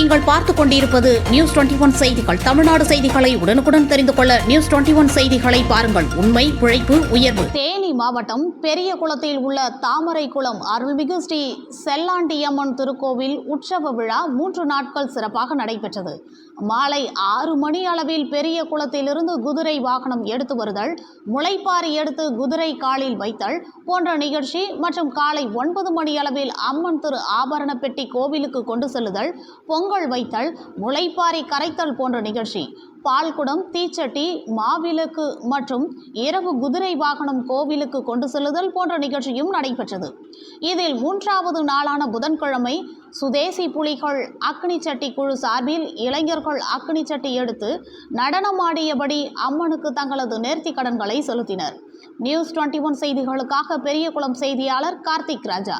நீங்கள் பார்த்துக் கொண்டிருப்பது நியூஸ் 21 செய்திகள். தமிழ்நாடு செய்திகளை உடனுக்குடன் தெரிந்து கொள்ள நியூஸ் 21 செய்திகளை பாருங்கள். உண்மை, உழைப்பு, உயர்வு. தேனி மாவட்டம் பெரியகுளத்தில் உள்ள தாமரைக்குளம் அருள்மிகு ஸ்ரீ செல்லாண்டியம்மன் திருக்கோவில் உற்சவ விழா 3 நாட்கள் சிறப்பாக நடைபெற்றது. மாலை 6 மணி அளவில் பெரிய குளத்திலிருந்து குதிரை வாகனம் எடுத்து வருதல், முளைப்பாரி எடுத்து குதிரை காலில் வைத்தல் போன்ற நிகழ்ச்சி மற்றும் காலை 9 மணி அளவில் அம்மன் திரு ஆபரண பெட்டி கோவிலுக்கு கொண்டு செல்லுதல், பொங்கல் வைத்தல், முளைப்பாரி கரைத்தல் போன்ற நிகழ்ச்சி, பால்குடம், தீச்சட்டி, மாவிளக்கு மற்றும் இரவு குதிரை வாகனம் கோவிலுக்கு கொண்டு செல்லுதல் போன்ற நிகழ்ச்சியும் நடைபெற்றது. இதில் 3வது நாளான புதன்கிழமை சுதேசி புலிகள் அக்னி சட்டி குழு சார்பில் இளைஞர்கள் அக்னி சட்டி எடுத்து நடனமாடியபடி அம்மனுக்கு தங்களது நேர்த்தி கடன்களை செலுத்தினர். நியூஸ் 21 செய்திகளுக்காக பெரியகுளம் செய்தியாளர் கார்த்திக் ராஜா.